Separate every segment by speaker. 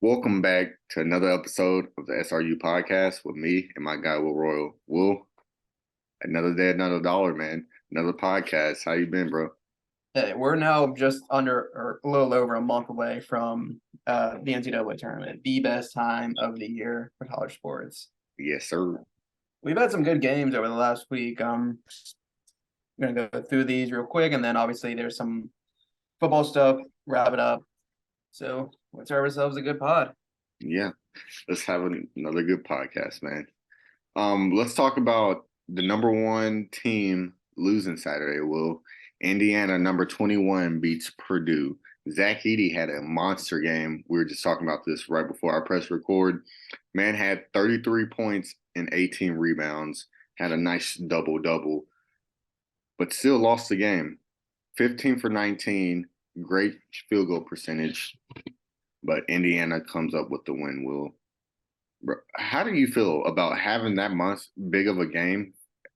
Speaker 1: Welcome back to another episode of the SRU podcast with me and my guy Will Royal. Will, another day, another dollar, man. Another podcast. How you been, bro?
Speaker 2: Hey, we're now just under or a little over a month away from the NCAA tournament, the best time of the year for college sports.
Speaker 1: Yes, sir.
Speaker 2: We've had some good games over the last week. I'm gonna go through these real quick, and then obviously there's some football stuff. Wrap it up. So let's have ourselves a good pod.
Speaker 1: Yeah, let's have another good podcast, man. Let's talk about the number one team losing Saturday. Will Indiana number 21 beats Purdue. Zach Edey had a monster game. We were just talking about this right before our press record. Man had 33 points and 18 rebounds. Had a nice double-double, but still lost the game. 15 for 19, great field goal percentage, but Indiana comes up with the win, Will. Bro, how do you feel about having that much big of a game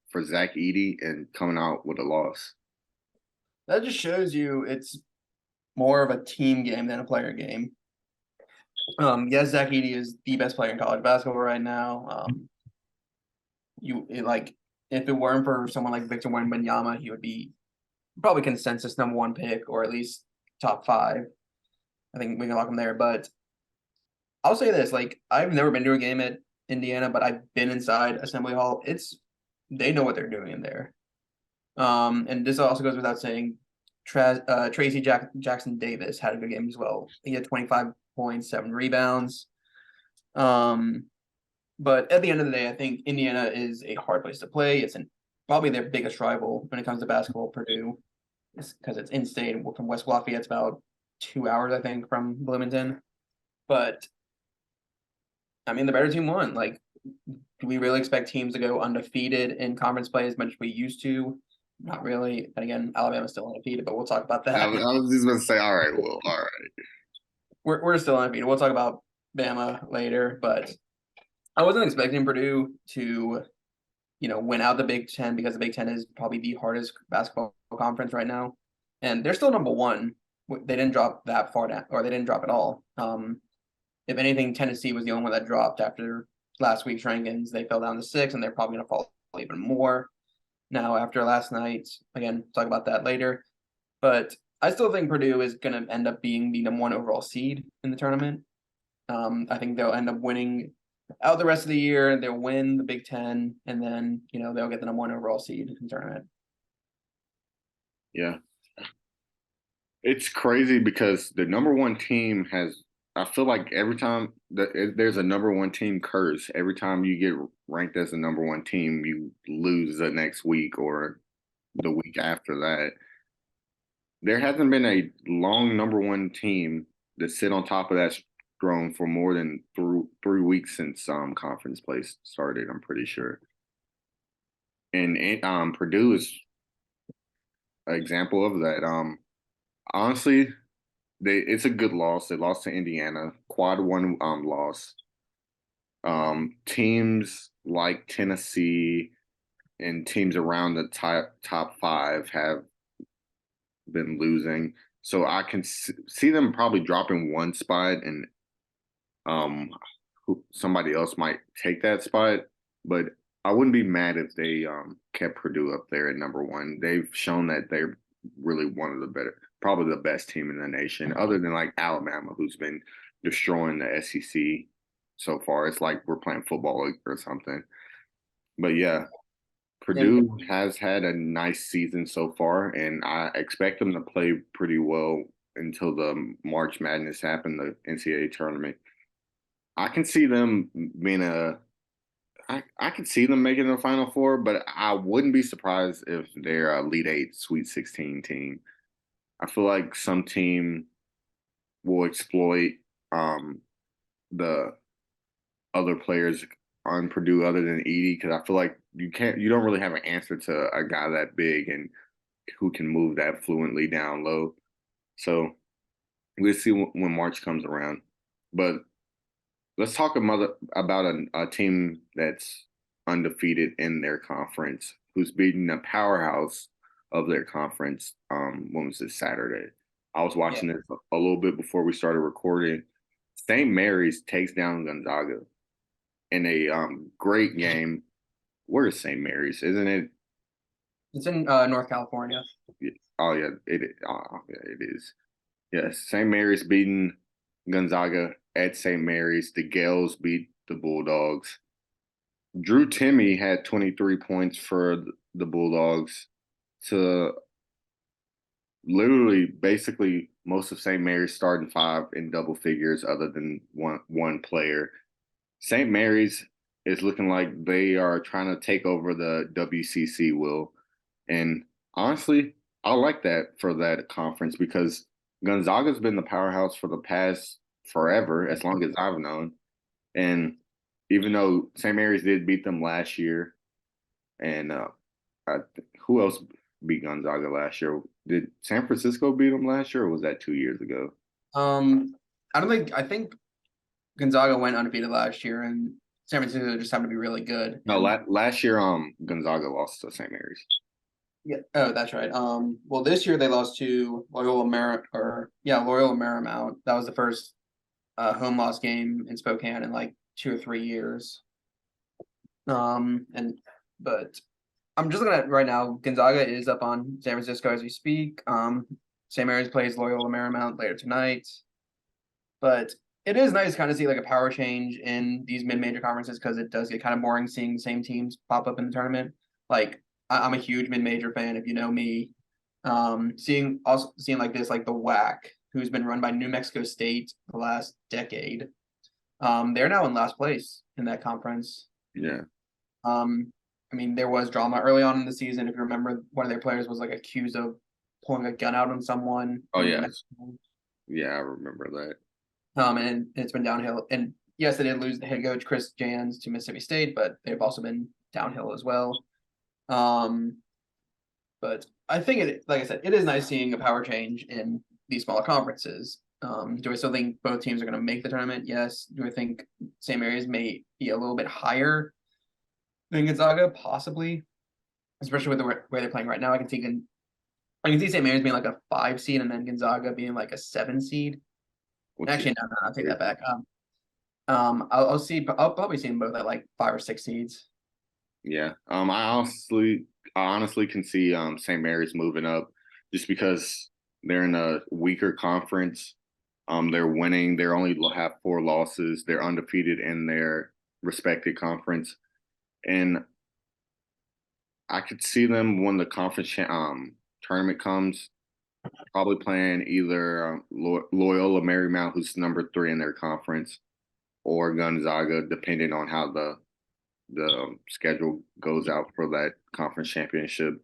Speaker 1: for Zach Edey and coming out with a loss?
Speaker 2: That just shows you it's more of a team game than a player game. Yes, Zach Edey is the best player in college basketball right now. Like if it weren't for someone like Victor Wembanyama, he would be probably consensus number one pick or at least top five. I think we can lock him there. But I'll say this: like I've never been to a game at Indiana, but I've been inside Assembly Hall. They know what they're doing in there. And this also goes without saying. Tracy Jackson Davis had a good game as well. He had 25 points, 7 rebounds. But at the end of the day, I think Indiana is a hard place to play. It's probably their biggest rival when it comes to basketball, Purdue, because it's in state from West Lafayette. It's about 2 hours, I think, from Bloomington. But I mean, the better team won. Like, do we really expect teams to go undefeated in conference play as much as we used to? Not really. And again, Alabama's still undefeated, but we'll talk about
Speaker 1: I
Speaker 2: that.
Speaker 1: was, I was just going to say, all right, Will, all right.
Speaker 2: We're still undefeated. We'll talk about Bama later, but I wasn't expecting Purdue to, win out the Big Ten because the Big Ten is probably the hardest basketball conference right now, and they're still number one. They didn't drop that far down, or they didn't drop at all. If anything, Tennessee was the only one that dropped after last week's rankings. They fell down to 6, and they're probably going to fall even more now after last night. Again, talk about that later. But I still think Purdue is going to end up being the number one overall seed in the tournament. I think they'll end up winning out the rest of the year. They'll win the Big Ten, and then they'll get the number one overall seed in the tournament.
Speaker 1: Yeah. It's crazy because the number one team has, I feel like every time there's a number one team curse, every time you get ranked as the number one team, you lose the next week or the week after that. There hasn't been a long number one team that sit on top of that throne for more than 3 weeks since conference play started. I'm pretty sure, and Purdue is an example of that. Honestly, it's a good loss. They lost to Indiana, quad one loss. Teams like Tennessee and teams around the top five have been losing. So I can see them probably dropping one spot, and um, somebody else might take that spot. But I wouldn't be mad if they kept Purdue up there at number one. They've shown that they're really one of the better, probably the best team in the nation, other than like Alabama, who's been destroying the SEC so far. It's like we're playing football or something. But yeah,
Speaker 2: And
Speaker 1: Purdue has had a nice season so far, and I expect them to play pretty well until the March Madness happen, the NCAA tournament. I can see them being I could see them making the Final Four, but I wouldn't be surprised if they're a Elite Eight, Sweet 16 team. I feel like some team will exploit the other players on Purdue other than Edey because I feel like you don't really have an answer to a guy that big and who can move that fluently down low. So we'll see when March comes around. But let's talk about a team that's undefeated in their conference, who's beating the powerhouse of their conference. When was this Saturday? I was
Speaker 2: yeah,
Speaker 1: watching this a little bit before we started recording. St. Mary's takes down Gonzaga in a great game. Where is St. Mary's? Isn't it?
Speaker 2: It's in North California.
Speaker 1: Oh yeah, yeah, it is. Yes, St. Mary's beating Gonzaga at St. Mary's. The Gales beat the Bulldogs. Drew Timmy had 23 points for the Bulldogs to literally basically most of St. Mary's starting five in double figures other than one player. St. Mary's is looking like they are trying to take over the WCC will. And honestly, I like that for that conference because Gonzaga's been the powerhouse for the past forever, as long as I've known. And even though St. Mary's did beat them last year, and who else beat Gonzaga last year? Did San Francisco beat them last year, or was that 2 years ago?
Speaker 2: I don't think I think Gonzaga went undefeated last year, and San Francisco just happened to be really good.
Speaker 1: No,
Speaker 2: And
Speaker 1: last year, Gonzaga lost to St. Mary's.
Speaker 2: yeah, oh, that's right. Well, this year they lost to Loyola Marymount. That was the first home loss game in Spokane in like 2 or 3 years. And but I'm just looking at right now. Gonzaga is up on San Francisco as we speak. St. Mary's plays Loyola Marymount later tonight. But it is nice to kind of see like a power change in these mid-major conferences because it does get kind of boring seeing the same teams pop up in the tournament. Like I'm a huge mid-major fan, if you know me. Seeing like this, like the WAC, who's been run by New Mexico State the last decade. They're now in last place in that conference.
Speaker 1: Yeah.
Speaker 2: I mean, there was drama early on in the season. If you remember, one of their players was like accused of pulling a gun out on someone
Speaker 1: Oh
Speaker 2: in New
Speaker 1: yeah.
Speaker 2: Mexico.
Speaker 1: Yeah, I remember that.
Speaker 2: And it's been downhill. And yes, they did lose the head coach Chris Jans to Mississippi State, but they've also been downhill as well. But I think like I said, it is nice seeing a power change in these smaller conferences. Do I still think both teams are going to make the tournament? Yes. Do I think St. Mary's may be a little bit higher than Gonzaga? Possibly, especially with the way they're playing right now. I can see St. Mary's being like a 5 seed and then Gonzaga being like a 7 seed. Actually, no, I'll take that back. I'll probably see them both at like 5 or 6 seeds.
Speaker 1: Yeah. I honestly can see St. Mary's moving up just because they're in a weaker conference. They're winning. They only have 4 losses. They're undefeated in their respected conference, and I could see them when the conference tournament comes, probably playing either Loyola Marymount, who's number 3 in their conference, or Gonzaga, depending on how the schedule goes out for that conference championship.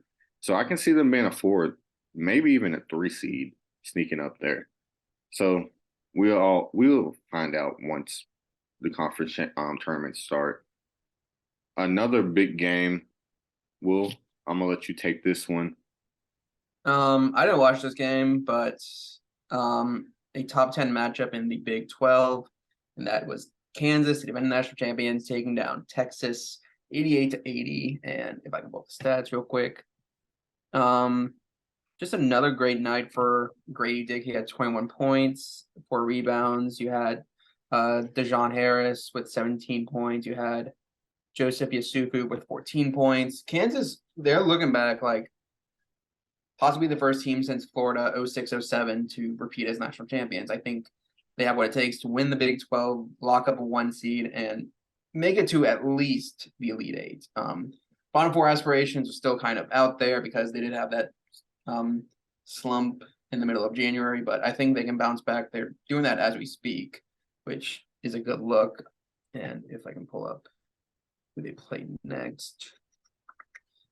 Speaker 1: So I can see them being a 4, maybe even a 3 seed sneaking up there. So we'll find out once the conference tournaments start. Another big game. Will I'm gonna let you take this one.
Speaker 2: I didn't watch this game, but a top 10 matchup in the Big 12, and that was Kansas, the defending national champions, taking down Texas 88-80. And if I can pull the stats real quick, just another great night for Grady Dick. He had 21 points, 4 rebounds. You had Dejon Harris with 17 points. You had Joseph Yasufu with 14 points. Kansas, they're looking back like possibly the first team since Florida 06-07 to repeat as national champions. I think they have what it takes to win the Big 12, lock up a 1 seed, and make it to at least the Elite Eight. Final Four aspirations are still kind of out there because they did have that slump in the middle of January, but I think they can bounce back. They're doing that as we speak, which is a good look. And if I can pull up who they play next.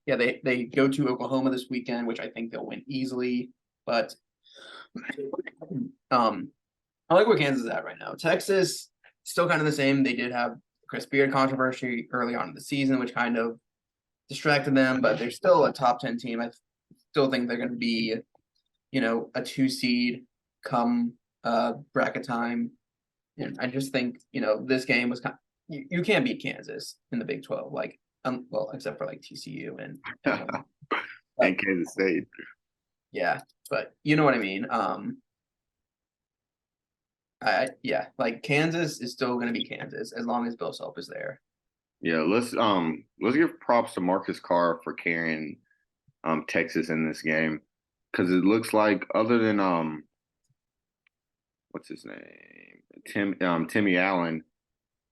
Speaker 2: Yeah, they go to Oklahoma this weekend, which I think they'll win easily. But I like where Kansas is at right now. Texas, still kind of the same. They did have Chris Beard controversy early on in the season, which kind of distracted them, but they're still a top 10 team. I still think they're going to be, a 2 seed come bracket time. And I just think, this game was you can't beat Kansas in the Big 12. Like, well, except for like TCU and
Speaker 1: And Kansas State.
Speaker 2: Yeah, but you know what I mean. Yeah, like Kansas is still going to be Kansas as long as Bill Self is there.
Speaker 1: Yeah, let's give props to Marcus Carr for carrying Texas in this game because it looks like other than what's his name Timmy Allen,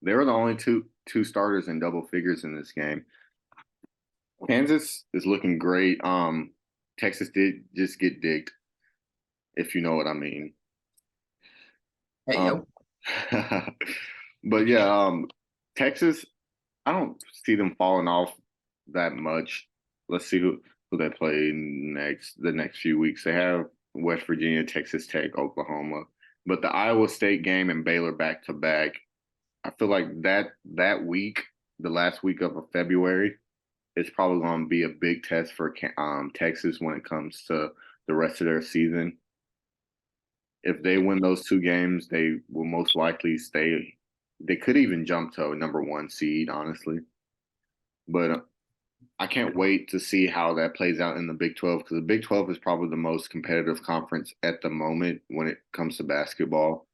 Speaker 1: they were the only two starters in double figures in this game. Kansas is looking great. Texas did just get digged, if you know what I mean.
Speaker 2: Hey,
Speaker 1: Um,
Speaker 2: yo.
Speaker 1: but yeah, Texas, I don't see them falling off that much. Let's see who they play the next few weeks. They have West Virginia, Texas Tech, Oklahoma, but the Iowa State game and Baylor back to back. I feel like that week, the last week of February, is probably going to be a big test for Texas when it comes to the rest of their season. If they win those two games, they will most likely stay. They could even jump to a number one seed, honestly. But I can't wait to see how that plays out in the Big 12 because the Big 12 is probably the most competitive conference at the moment when it comes to basketball.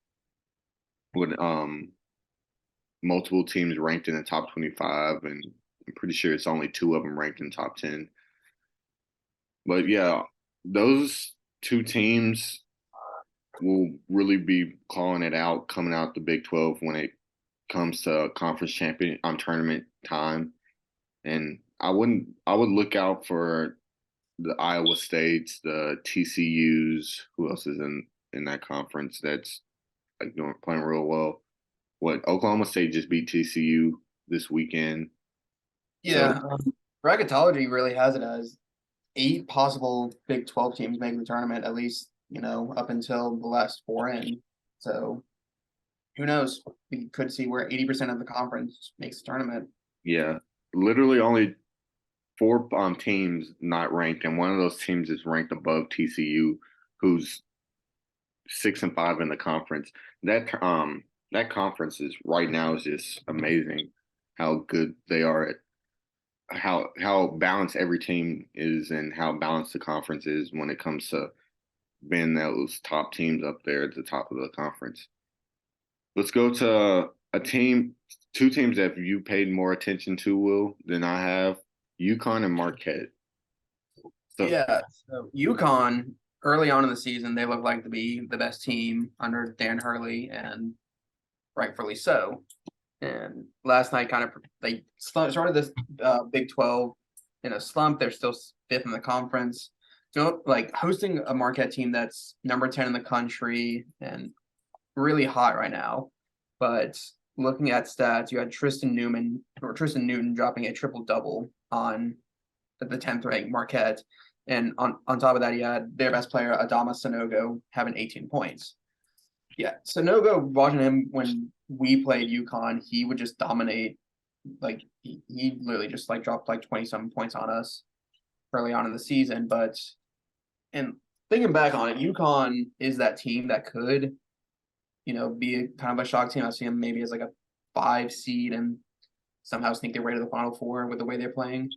Speaker 1: With multiple teams ranked in the top 25, and I'm pretty sure it's only two of them ranked in top 10. But yeah, those two teams will really be calling it out coming out the Big 12 when it comes to conference champion tournament time. And I would look out for the Iowa States, the TCUs, who else is in that conference that's like doing playing real well. What Oklahoma State just beat TCU this weekend. So
Speaker 2: Yeah, bracketology really has it as 8 possible Big 12 teams making the tournament, at least, up until the last 4 in. So who knows? We could see where 80% of the conference makes the tournament.
Speaker 1: yeah, literally only four teams not ranked, and one of those teams is ranked above TCU, who's 6-5 in the conference. That conference is right now is just amazing how good they are at how balanced every team is and how balanced the conference is when it comes to being those top teams up there at the top of the conference. Let's go to two teams that you paid more attention to, Will, than I have. UConn and Marquette. So
Speaker 2: Yeah, so UConn early on in the season, they looked like to be the best team under Dan Hurley, and rightfully so. And last night, kind of they started this Big 12 in a slump. They're still fifth in the conference. So, like hosting a Marquette team that's number 10 in the country and really hot right now. But looking at stats, you had Tristan Newton dropping a triple double on the 10th ranked Marquette. And on top of that, you had their best player, Adama Sanogo, having 18 points. Yeah, Sanogo, watching him when we played UConn, he would just dominate. Like he literally just like dropped like 20 some points on us early on in the season. But and thinking back on it, UConn is that team that could, be a kind of a shock team. I see them maybe as like a 5 seed and somehow sneak their way to the Final Four with the way they're playing.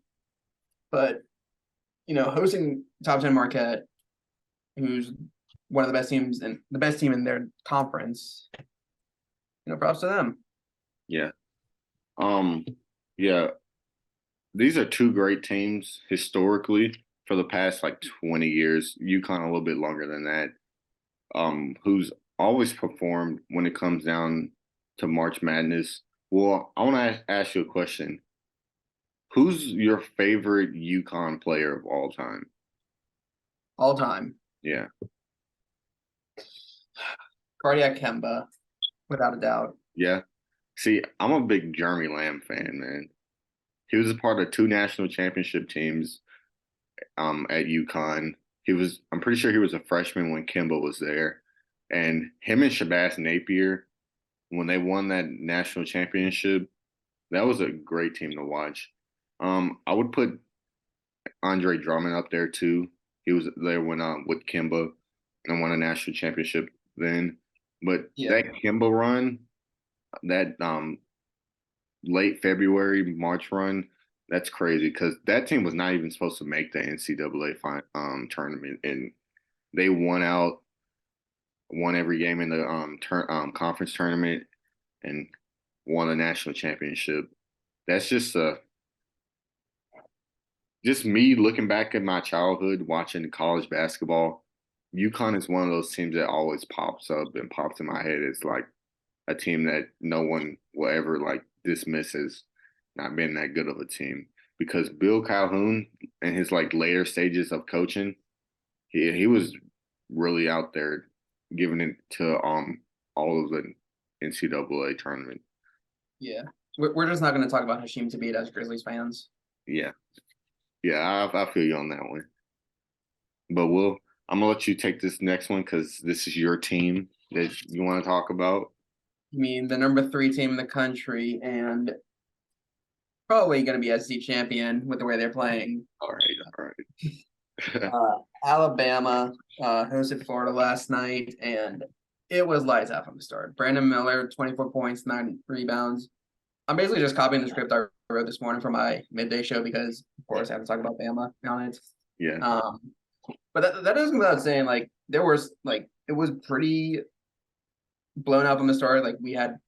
Speaker 2: But hosting top 10 Marquette, who's one of the best teams and the best team in their conference, props to them.
Speaker 1: yeah, um, yeah, these are two great teams historically for the past like 20 years. UConn a little bit longer than that. Who's always performed when it comes down to March Madness. Well, I want to ask you a question. Who's your favorite UConn player of all time?
Speaker 2: All time.
Speaker 1: Yeah,
Speaker 2: Cardiac Kemba, without a doubt.
Speaker 1: yeah. See, I'm a big Jeremy Lamb fan, man. He was a part of two national championship teams at UConn. I'm pretty sure he was a freshman when Kimba was there. And him and Shabazz Napier, when they won that national championship, that was a great team to watch. I would put Andre Drummond up there too. He was there when with Kimba and won a national championship then. But
Speaker 2: Yeah.
Speaker 1: that Kimba run, that late February March run, that's crazy because that team was not even supposed to make the NCAA tournament, and they won out. won every game in the conference tournament, and won a national championship. That's just me looking back at my childhood watching college basketball. UConn is one of those teams that always pops up and pops in my head. It's like a team that no one will ever like dismiss as not being that good of a team because Bill Calhoun in his like later stages of coaching, he was really out there giving it to all of the NCAA tournament.
Speaker 2: Yeah. We're just not going to talk about Hashim Thabit as Grizzlies fans.
Speaker 1: Yeah, yeah, I feel you on that one. But I'm gonna let you take this next one because this is your team that you want to talk about.
Speaker 2: I mean, the number 3 team in the country and probably going to be SEC champion with the way they're playing.
Speaker 1: All right.
Speaker 2: Alabama hosted Florida last night, and it was lights out from the start. Brandon Miller, 24 points, 9 rebounds. I'm basically just copying the script I wrote this morning for my midday show because, of course, I have to talk about Bama on it.
Speaker 1: Yeah.
Speaker 2: But that doesn't go without saying, like, there was, like, it was pretty blown up from the start. Like, we had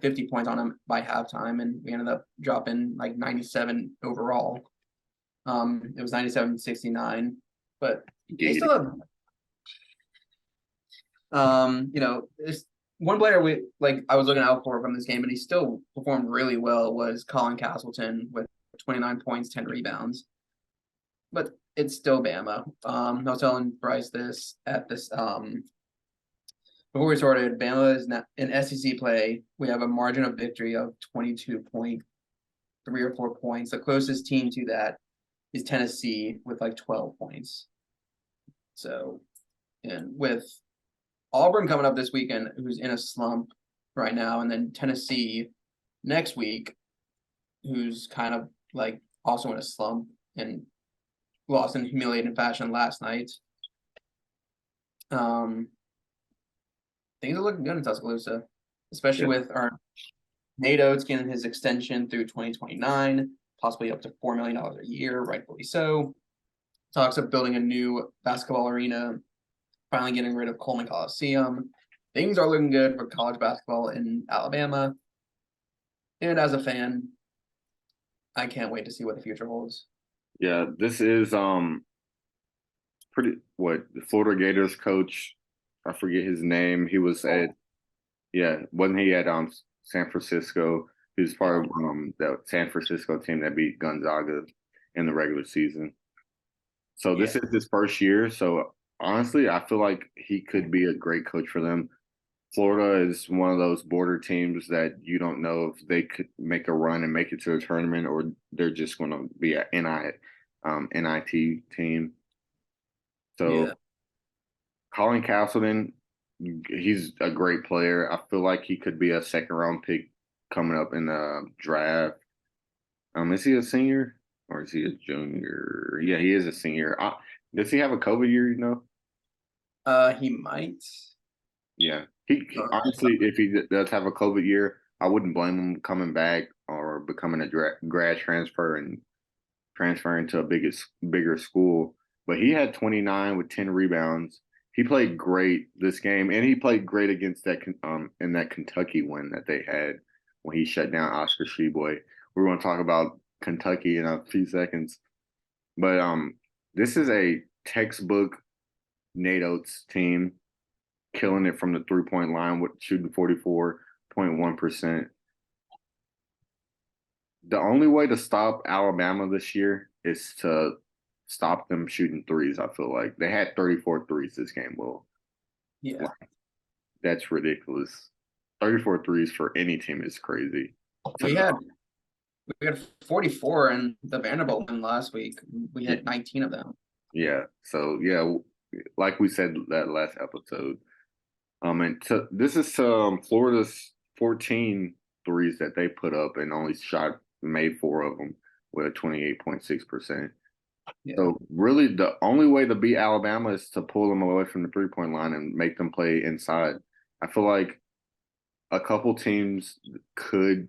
Speaker 2: 50 points on them by halftime, and we ended up dropping, like, 97 overall. It was 97-69, but they still have, it's one player I was looking out for from this game, and he still performed really well, was Colin Castleton with 29 points, 10 rebounds. But it's still Bama. I was telling Bryce this before we started. Bama is not in SEC play. We have a margin of victory of 22.3 or 4 points. The closest team to that is Tennessee with like 12 points. So, and with Auburn coming up this weekend, who's in a slump right now, and then Tennessee next week, who's kind of like also in a slump and lost in humiliating fashion last night. Things are looking good in Tuscaloosa, especially with our Nate Oates getting his extension through 2029, possibly up to $4 million a year, rightfully so. Talks of building a new basketball arena, finally getting rid of Coleman Coliseum. Things are looking good for college basketball in Alabama. And as a fan, I can't wait to see what the future holds.
Speaker 1: Yeah, this is pretty what the Florida Gators coach, I forget his name. He was wasn't he at San Francisco? He was part of that San Francisco team that beat Gonzaga in the regular season. So this is his first year. So honestly, I feel like he could be a great coach for them. Florida is one of those border teams that you don't know if they could make a run and make it to a tournament, or they're just going to be an NIT team. So Colin Castleton, he's a great player. I feel like he could be a second round pick coming up in the draft. Is he a senior or is he a junior? Yeah, he is a senior. Does he have a COVID year? You know?
Speaker 2: He might.
Speaker 1: Yeah, he honestly, if he does have a COVID year, I wouldn't blame him coming back or becoming a grad transfer and transferring to a bigger school. But he had 29 with 10 rebounds. He played great this game, and he played great against that in that Kentucky win that they had when he shut down Oscar Sheboy. We're going to talk about Kentucky in a few seconds, but this is a textbook Nate Oates team, killing it from the 3-point line with shooting 44.1%. The only way to stop Alabama this year is to stop them shooting threes. I feel like they had 34 threes this game. Well,
Speaker 2: yeah,
Speaker 1: that's ridiculous. 34 threes for any team is crazy.
Speaker 2: We had 44 in the Vanderbilt win last week. We had 19 of them.
Speaker 1: Yeah. So like we said that last episode. This is Florida's 14 threes that they put up and only made 4 of them with a 28.6%.
Speaker 2: Yeah.
Speaker 1: So really the only way to beat Alabama is to pull them away from the 3-point line and make them play inside. I feel like a couple teams could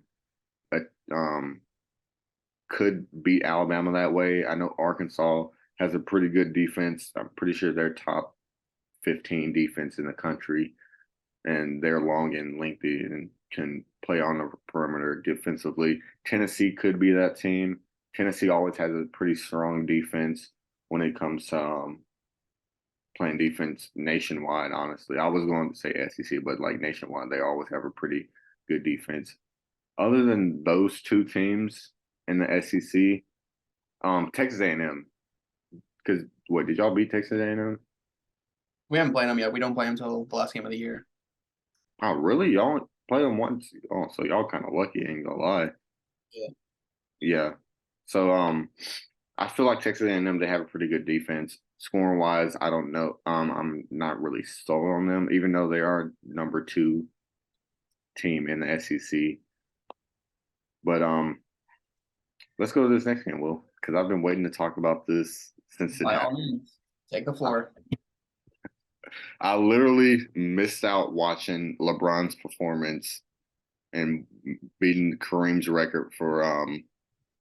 Speaker 1: beat Alabama that way. I know Arkansas has a pretty good defense. I'm pretty sure they're top 15 defense in the country, and they're long and lengthy and can play on the perimeter defensively. Tennessee could be that team. Tennessee always has a pretty strong defense when it comes to playing defense nationwide, honestly. I was going to say SEC, but like nationwide, they always have a pretty good defense. Other than those two teams in the SEC, Texas A&M, because what, did y'all beat Texas A&M?
Speaker 2: We haven't played them yet. We don't play them until the last game of the year.
Speaker 1: Oh, really? Y'all play them once? Oh, so y'all kind of lucky, ain't gonna lie.
Speaker 2: Yeah.
Speaker 1: Yeah. So, I feel like Texas A&M, they have a pretty good defense. Scoring wise, I don't know. I'm not really sold on them, even though they are number 2 team in the SEC. But let's go to this next game, Will, because I've been waiting to talk about this since it
Speaker 2: By all
Speaker 1: happened.
Speaker 2: means, take the floor.
Speaker 1: I literally missed out watching LeBron's performance and beating Kareem's record for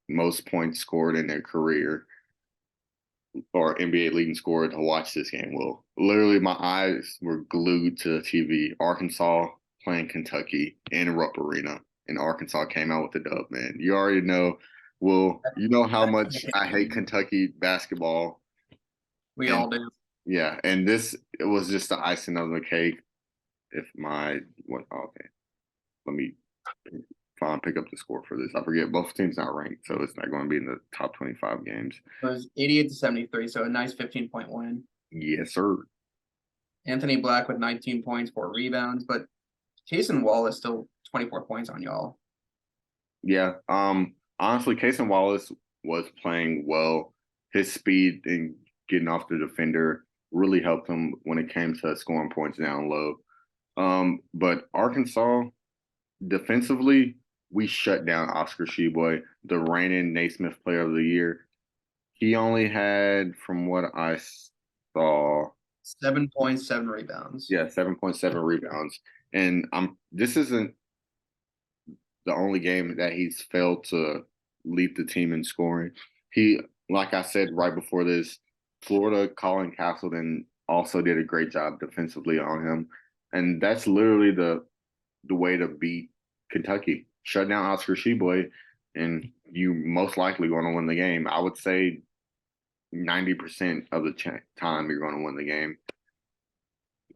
Speaker 1: most points scored in their career, or NBA leading scorer, to watch this game. Will, literally my eyes were glued to the TV. Arkansas playing Kentucky in Rupp Arena, and Arkansas came out with the dub. Man, you already know. Will, you know how much I hate Kentucky basketball.
Speaker 2: We
Speaker 1: And
Speaker 2: all do.
Speaker 1: yeah, and this, it was just the icing on the cake. If my what? Okay, let me pick up the score for this. I forget, both teams not ranked, so it's not going to be in the top 25 games.
Speaker 2: It was 88-73, so a nice 15-point win.
Speaker 1: Yes, sir.
Speaker 2: Anthony Black with 19 points, 4 rebounds, but Jason Wallace still 24 points on y'all.
Speaker 1: Yeah. Honestly, Cason Wallace was playing well. His speed and getting off the defender really helped him when it came to scoring points down low. But Arkansas, defensively, we shut down Oscar Sheboy, the reigning Naismith Player of the Year. He only had, from what I saw,
Speaker 2: 7 points, 7 rebounds.
Speaker 1: yeah, 7.7 rebounds. And this isn't the only game that he's failed to lead the team in scoring. He, like I said right before this, Florida, Colin Castleton also did a great job defensively on him. And that's literally the way to beat Kentucky. Shut down Oscar Sheboy, and you most likely going to win the game. I would say 90% of the time you're going to win the game.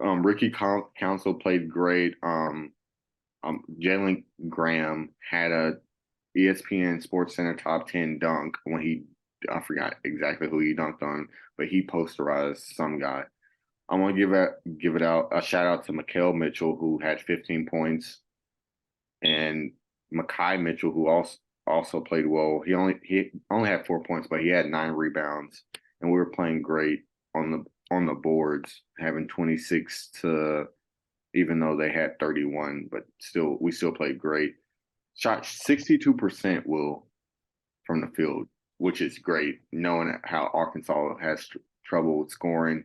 Speaker 1: Ricky Council played great. Jalen Graham had a ESPN Sports Center top 10 dunk when I forgot exactly who he dunked on, but he posterized some guy. I want to give it out a shout out to Mikael Mitchell, who had 15 points, and Makai Mitchell, who also played well. He only had 4 points, but he had 9 rebounds, and we were playing great on the boards, having 26 to, even though they had 31, but we still played great. Shot 62% from the field, which is great, knowing how Arkansas has trouble with scoring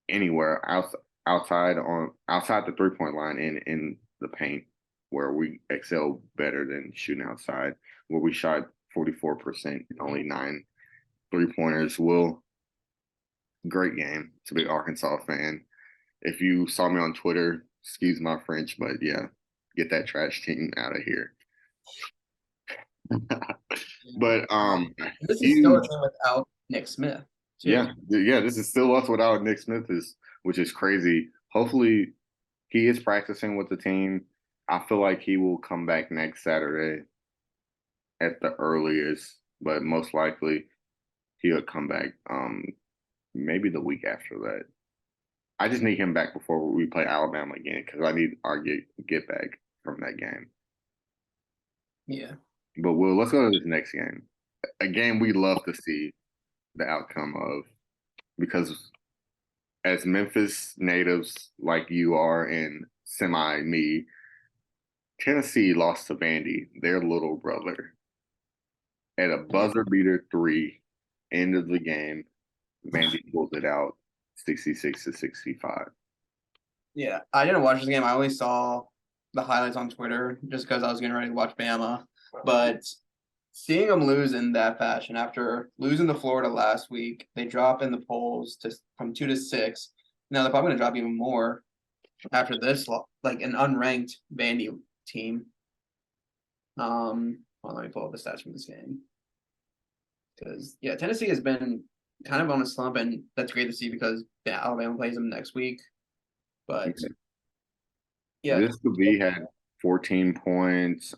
Speaker 1: anywhere outside the 3-point line and in the paint, where we excel better than shooting outside, where we shot 44% and only 9 3-pointers. Great game. To be an Arkansas fan. If you saw me on Twitter, excuse my French, but yeah, get that trash team out of here. But
Speaker 2: this is still a team without Nick Smith, too.
Speaker 1: Yeah, this is still us without Nick Smith, which is crazy. Hopefully he is practicing with the team. I feel like he will come back next Saturday at the earliest, but most likely he'll come back maybe the week after that. I just need him back before we play Alabama again, because I need our get back from that game.
Speaker 2: Yeah.
Speaker 1: But let's go to this next game. A game we love to see the outcome of, because as Memphis natives like you are and semi me, Tennessee lost to Vandy, their little brother, at a buzzer beater 3, end of the game. Vandy pulled it out 66-65.
Speaker 2: Yeah, I didn't watch this game. I only saw the highlights on Twitter just because I was getting ready to watch Bama. But seeing them lose in that fashion after losing to Florida last week, they drop in the polls from 2 to 6. Now they're probably going to drop even more after this, like an unranked Vandy team. Well, let me pull up the stats from this game. Because yeah, Tennessee has been kind of on a slump, and that's great to see because Alabama plays them next week. But yeah,
Speaker 1: This could be had 14 points.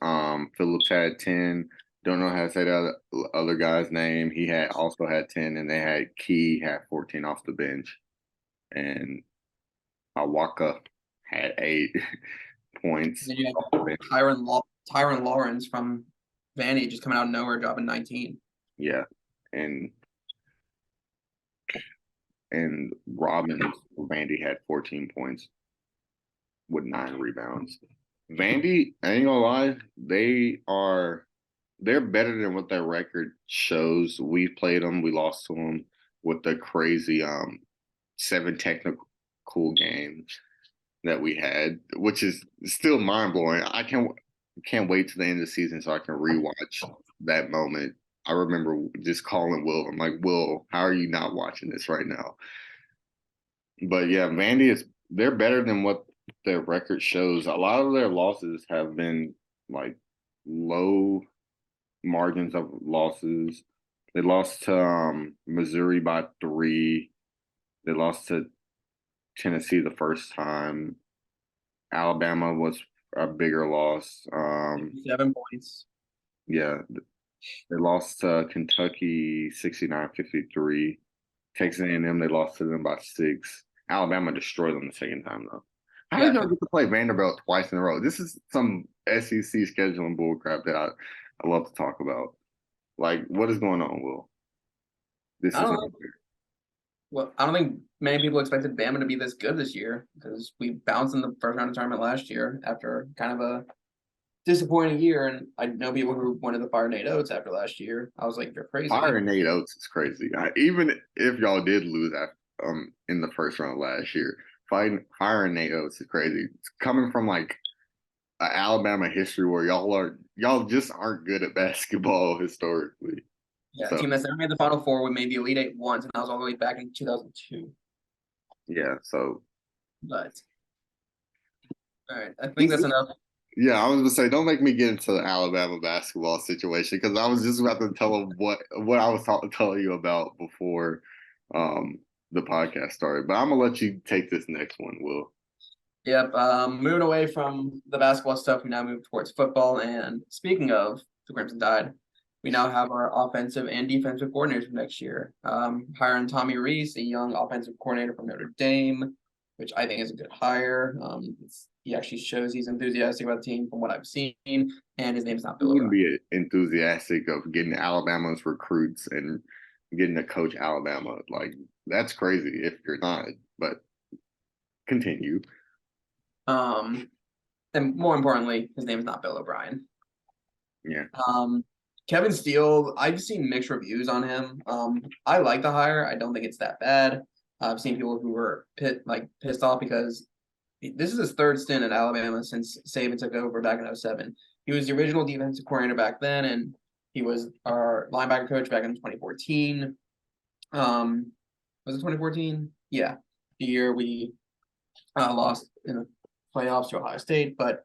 Speaker 1: Phillips had 10. Don't know how to say the other guy's name. He had also had 10, and they had Key had 14 off the bench, and Awaka had 8 points
Speaker 2: then you
Speaker 1: off the
Speaker 2: have
Speaker 1: bench.
Speaker 2: Tyron Lawrence from Vandy just coming out of nowhere, dropping 19.
Speaker 1: Yeah, and Robbins for Vandy had 14 points with 9 rebounds. Vandy, I ain't gonna lie, they're better than what their record shows. We played them, we lost to them with the crazy 7 technical games that we had, which is still mind blowing. I can't wait to the end of the season so I can rewatch that moment. I remember just calling Will. I'm like, Will, how are you not watching this right now? But yeah, they're better than what their record shows. A lot of their losses have been like low margins of losses. They lost to Missouri by 3. They lost to Tennessee the first time. Alabama was a bigger loss.
Speaker 2: 7 points.
Speaker 1: Yeah, they lost to Kentucky 69-53. Texas A&M, they lost to them by 6. Alabama destroyed them the second time though. How did
Speaker 2: Yeah,
Speaker 1: y'all get to play Vanderbilt twice in a row? This is some SEC scheduling bullcrap that I love to talk about. Like, what is going on, Will? This
Speaker 2: I
Speaker 1: is
Speaker 2: don't
Speaker 1: not
Speaker 2: know.
Speaker 1: fair.
Speaker 2: Well, I don't think many people expected Bama to be this good this year because we bounced in the first round of tournament last year after kind of a disappointing year. And I know people who wanted to fire Nate Oates after last year. I was like, you're crazy.
Speaker 1: Firing Nate Oates is crazy. Even if y'all did lose in the first round last year, firing Nate Oates is crazy. It's coming from like Alabama history where y'all just aren't good at basketball historically.
Speaker 2: Yeah,
Speaker 1: So
Speaker 2: team that's never made the Final Four. We made the Elite Eight once, and that was all the way back in 2002.
Speaker 1: yeah, so
Speaker 2: But all right, I think
Speaker 1: this
Speaker 2: that's
Speaker 1: is
Speaker 2: enough.
Speaker 1: yeah, I was gonna say don't make me get into the Alabama basketball situation because I was just about to tell them what I was telling you about before um the podcast started. But I'm gonna let you take this next one, Will.
Speaker 2: Yep. Moving away from the basketball stuff, we now move towards football. And speaking of the Crimson Tide, we now have our offensive and defensive coordinators for next year. Hiring Tommy Rees, a young offensive coordinator from Notre Dame, which I think is a good hire. He actually shows he's enthusiastic about the team from what I've seen, and his name's not
Speaker 1: You
Speaker 2: Bill
Speaker 1: wouldn't
Speaker 2: O'Brien.
Speaker 1: be enthusiastic of getting Alabama's recruits and getting to coach Alabama. Like that's crazy if you're not. But continue.
Speaker 2: Um, and more importantly, his name's not Bill O'Brien.
Speaker 1: Yeah.
Speaker 2: Kevin Steele, I've seen mixed reviews on him. I like the hire. I don't think it's that bad. I've seen people who were pissed off because this is his third stint at Alabama since Saban took over back in 2007. He was the original defensive coordinator back then, and he was our linebacker coach back in 2014. Was it 2014? Yeah, the year we lost in the playoffs to Ohio State, but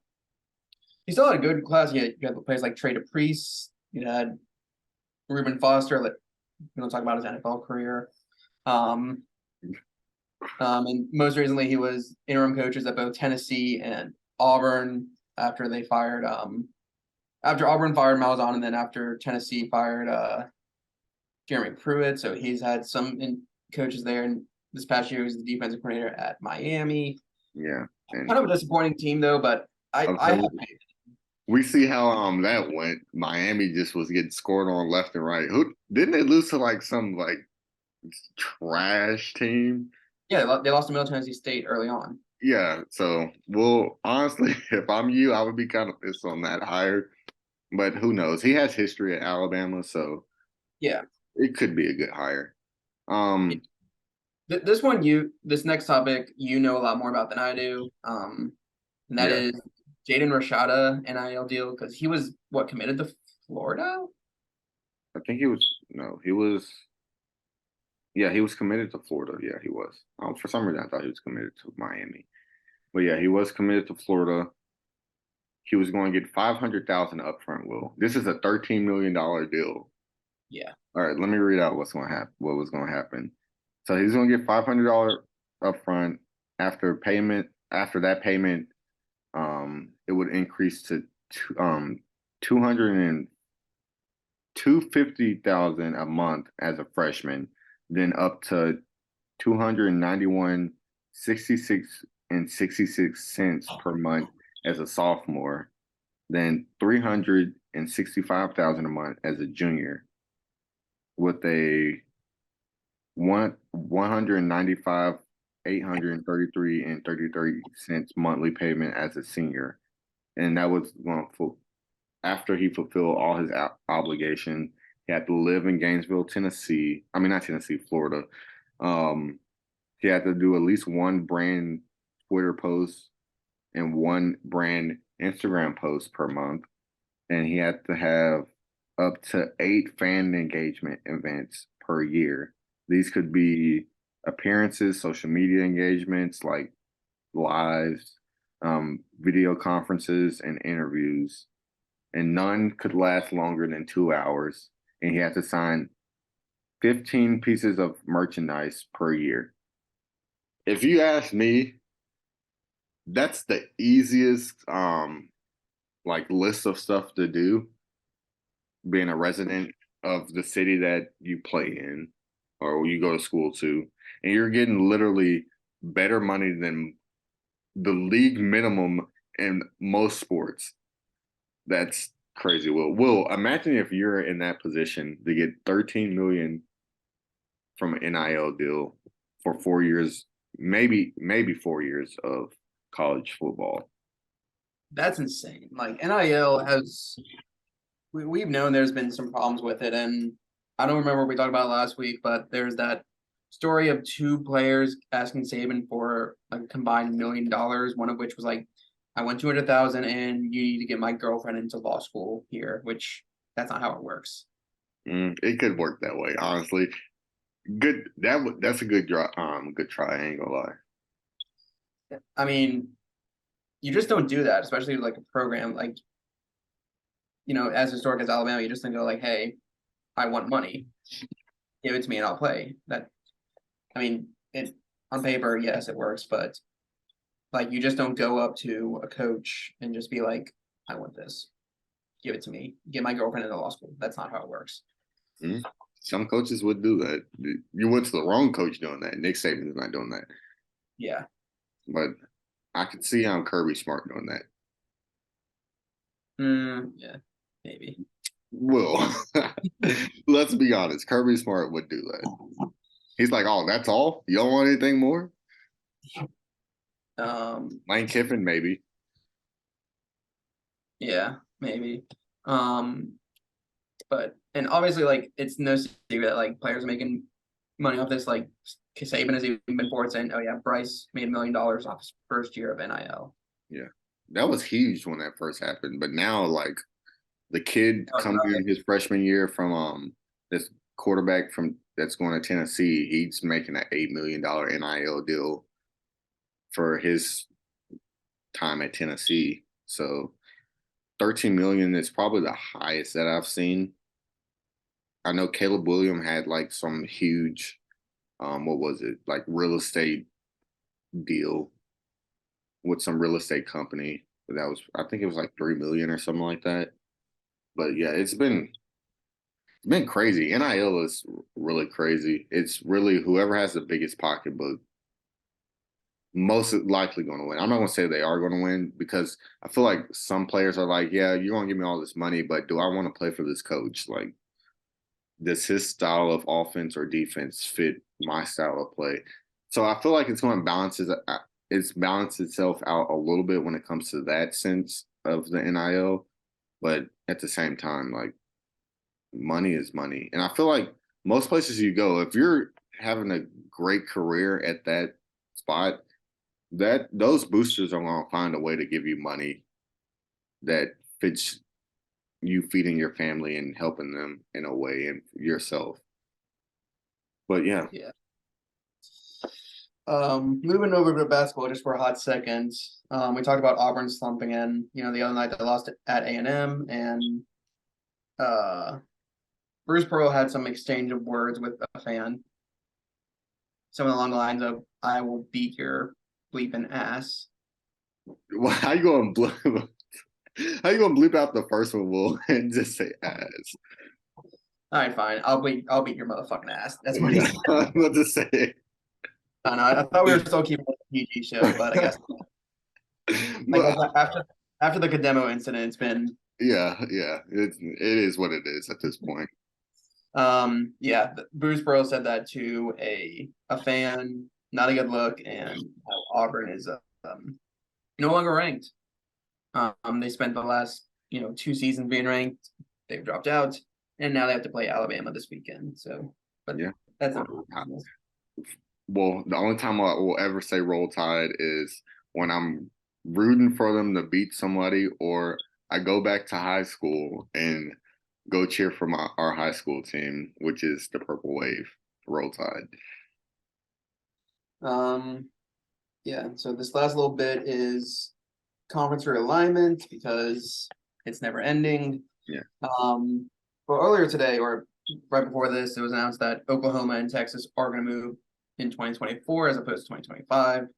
Speaker 2: he still had a good class. You had players like Trey DePriest. You had Reuben Foster. Like we don't talk about his NFL career. Um, and most recently, he was interim coaches at both Tennessee and Auburn after they fired after Auburn fired Malzahn, and then after Tennessee fired Jeremy Pruitt. So he's had some coaches there. And this past year, he was the defensive coordinator at Miami.
Speaker 1: Yeah. And
Speaker 2: Kind of a disappointing team though, but I have
Speaker 1: we see how that went. Miami just was getting scored on left and right. Who didn't they lose to like some like trash team?
Speaker 2: yeah, they lost to Middle Tennessee State early on.
Speaker 1: Yeah, so well, honestly, if I'm you, I would be kind of pissed on that hire. But who knows? He has history at Alabama, so
Speaker 2: Yeah.
Speaker 1: it could be a good hire. Um,
Speaker 2: This next topic, you know a lot more about than I do. And that
Speaker 1: yeah,
Speaker 2: is Jaden Rashada NIL deal because he was what committed to Florida.
Speaker 1: I think he was no, he was Yeah, he was committed to Florida. Yeah, he was. For some reason, I thought he was committed to Miami. But yeah, he was committed to Florida. He was going to get 500,000 upfront. Will this is a $13 million deal?
Speaker 2: Yeah.
Speaker 1: All right, let me read out what's going to happen. What was going to happen? So he's going to get $500 upfront. After payment, after that payment, it would increase to 200 and 250,000 a month as a freshman, then up to 291.66 per month as a sophomore, then 365,000 a month as a junior, with a 195 833 and 33 cents monthly payment as a senior. And that was going to after he fulfilled all his obligation. He had to live in Gainesville, Tennessee. I mean, not Tennessee, Florida. Um, he had to do at least one brand Twitter post and one brand Instagram post per month. And he had to have up to 8 fan engagement events per year. These could be appearances, social media engagements like lives, video conferences, and interviews. And none could last longer than 2 hours. And he had to sign 15 pieces of merchandise per year. If you ask me, that's the easiest like list of stuff to do, being a resident of the city that you play in or you go to school to, and you're getting literally better money than the league minimum in most sports. That's crazy. Will imagine if you're in that position to get 13 million from an NIL deal for 4 years, maybe 4 years of college football.
Speaker 2: That's insane. Like NIL has, we've known there's been some problems with it, and I don't remember what we talked about last week, but there's that story of 2 players asking Saban for like a combined $1 million. One of which was like, "I want 200,000, and you need to get my girlfriend into law school here," which that's not how it works.
Speaker 1: It could work that way, honestly. Good. That's a good draw. Good try. I ain't gonna lie.
Speaker 2: I mean, you just don't do that, especially with like a program like, as historic as Alabama. You just don't go like, "Hey, I want money. Give it to me, and I'll play." That, I mean, it on paper, yes, it works, but like you just don't go up to a coach and just be like, "I want this. Give it to me. Get my girlfriend into law school." That's not how it works.
Speaker 1: Mm. Some coaches would do that. You went to the wrong coach doing that. Nick Saban's not doing that.
Speaker 2: Yeah.
Speaker 1: But I could see how Kirby Smart doing that.
Speaker 2: Yeah, maybe.
Speaker 1: Well, let's be honest. Kirby Smart would do that. He's like, "Oh, that's all? You don't want anything more?" Lane Kiffin, maybe.
Speaker 2: Yeah, maybe. But and obviously, like it's no secret that like players are making money off this. Like Saban has even been forward saying, "Oh yeah, Bryce made $1 million off his first year of NIL."
Speaker 1: Yeah. That was huge when that first happened. But now, like, the kid
Speaker 2: Oh,
Speaker 1: coming in his freshman year from this quarterback from that's going to Tennessee, he's making an $8 million NIL deal for his time at Tennessee. So 13 million is probably the highest that I've seen. I know Caleb Williams had like some huge what was it, like real estate deal with some real estate company. That was, I think it was like 3 million or something like that. But yeah, it's been crazy. NIL is really crazy. It's really whoever has the biggest pocketbook most likely going to win. I'm not going to say they are going to win because I feel like some players are like, yeah, you're going to give me all this money, but do I want to play for this coach? Like, does his style of offense or defense fit my style of play? So I feel like it's balanced itself out a little bit when it comes to that sense of the NIL, but at the same time, like money is money, and I feel like most places you go, if you're having a great career at that spot, that those boosters are going to find a way to give you money that fits you feeding your family and helping them in a way and yourself. But yeah.
Speaker 2: Yeah. Moving over to basketball just for a hot second. We talked about Auburn slumping in. The other night they lost at A&M, and Bruce Pearl had some exchange of words with a fan. Something along the lines of, "I will beat your bleeping ass."
Speaker 1: Well, how you gonna bleep? How you gonna bleep out the first one, Will, and just say ass?
Speaker 2: All right, fine. I'll beat your motherfucking ass. That's what he said.
Speaker 1: I'm about to say.
Speaker 2: I know. I thought we were still keeping it a PG show, but I guess
Speaker 1: Well,
Speaker 2: after the Cademo incident, it's been
Speaker 1: yeah, it is what it is at this point.
Speaker 2: yeah. Bruce Pearl said that to a fan. Not a good look, and how Auburn is no longer ranked. They spent the last 2 seasons being ranked. They've dropped out, and now they have to play Alabama this weekend. So, but
Speaker 1: Yeah.
Speaker 2: that's
Speaker 1: Well, the only time I will ever say Roll Tide is when I'm rooting for them to beat somebody, or I go back to high school and go cheer for our high school team, which is the Purple Wave. Roll Tide.
Speaker 2: Yeah. So this last little bit is conference realignment because it's never ending.
Speaker 1: Yeah.
Speaker 2: Well, earlier today, or right before this, it was announced that Oklahoma and Texas are going to move in 2024 as opposed to 2025.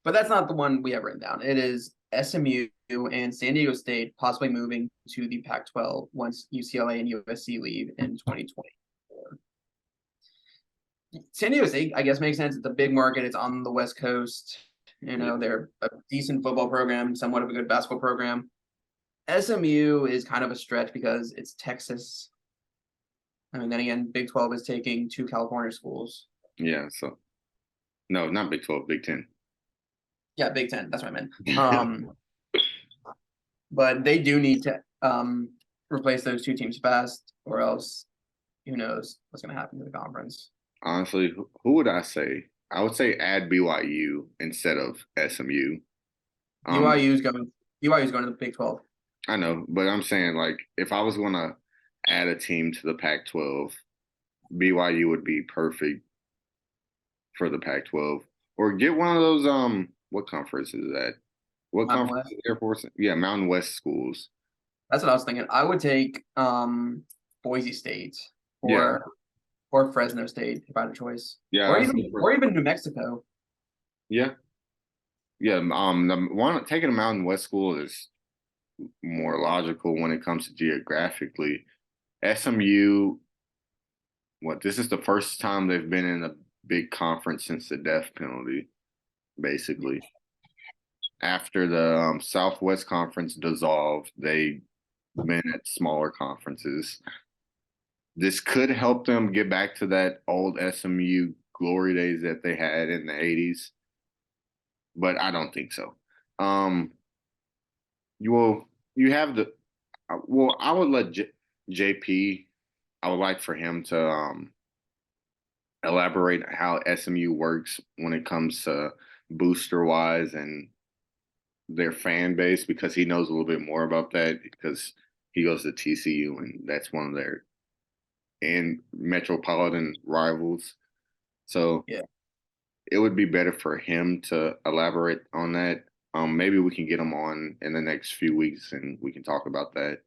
Speaker 2: But that's not the one we have written down. It is SMU and San Diego State possibly moving to the Pac-12 once UCLA and USC leave in 2024. San Diego State, I guess, makes sense. It's a big market. It's on the West Coast. They're a decent football program, somewhat of a good basketball program. SMU is kind of a stretch because it's Texas. I mean, then again, Big 12 is taking 2 California schools.
Speaker 1: Yeah. So, no, not Big 12, Big 10.
Speaker 2: Yeah, Big 10. That's what I meant. But they do need to replace those 2 teams fast, or else who knows what's going to happen to the conference.
Speaker 1: Honestly, who would I say? I would say add BYU instead of SMU.
Speaker 2: BYU's going to the Big 12.
Speaker 1: I know, but I'm saying, like, if I was going to add a team to the Pac-12, BYU would be perfect for the Pac-12. Or get one of those what conference is that? What
Speaker 2: Mountain
Speaker 1: conference
Speaker 2: West.
Speaker 1: is Air Force? Yeah, Mountain West schools.
Speaker 2: That's what I was thinking. I would take Boise State
Speaker 1: Yeah.
Speaker 2: or Fresno State if I had a choice.
Speaker 1: Yeah.
Speaker 2: Or even New Mexico.
Speaker 1: Yeah. Yeah. The one taking a Mountain West school is more logical when it comes to geographically. SMU, this is the first time they've been in a big conference since the death penalty, basically. After the Southwest Conference dissolved, they've been at smaller conferences. This could help them get back to that old SMU glory days that they had in the 80s, but I don't think so. You have the I would let JP. I would like for him to elaborate how SMU works when it comes to booster wise and their fan base, because he knows a little bit more about that because he goes to TCU and that's one of their metropolitan rivals. So
Speaker 2: Yeah.
Speaker 1: it would be better for him to elaborate on that. Maybe we can get him on in the next few weeks and we can talk about that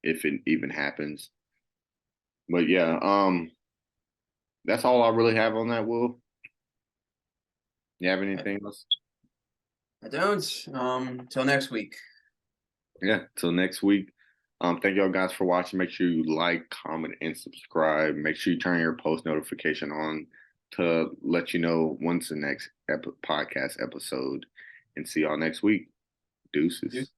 Speaker 1: if it even happens. But yeah, that's all I really have on that, Will. You have anything else?
Speaker 2: I don't. Till next week.
Speaker 1: Yeah, till next week. Thank y'all guys for watching. Make sure you like, comment, and subscribe. Make sure you turn your post notification on to let you know when's the next podcast episode. And see y'all next week. Deuces.